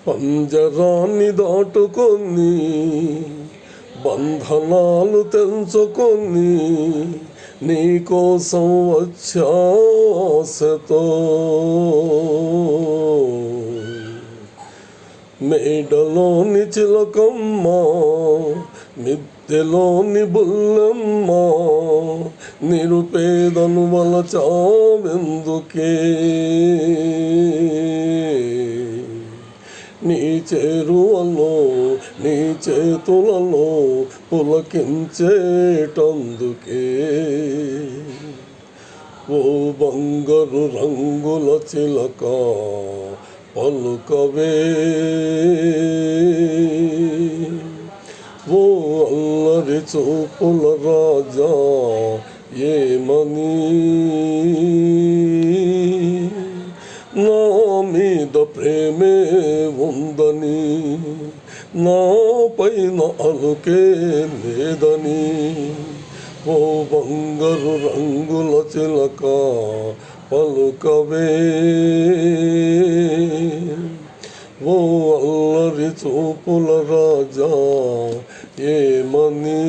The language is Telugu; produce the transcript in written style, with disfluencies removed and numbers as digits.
పంజరాన్ని దాటుకొని బంధనాలు తెంచుకొని నీకోసం వచ్చాసతో మేడలోని చిలకమ్మ మిద్దెలోని బుల్లమ్మ నిరుపేదను వలచావెందుకే నీ చేరువలో నీ చేతులలో పులకించేటందుకే ఓ బంగారు రంగుల చిలక పలుకవే ఓ అల్లరి చూపుల రాజా ఏమని నా మీద ప్రేమే ఉందని నా పైన అలుకే లేదని ఓ బంగారు రంగుల చిలక పలుకవే ఓ అల్లరి చూపుల రాజా ఏమని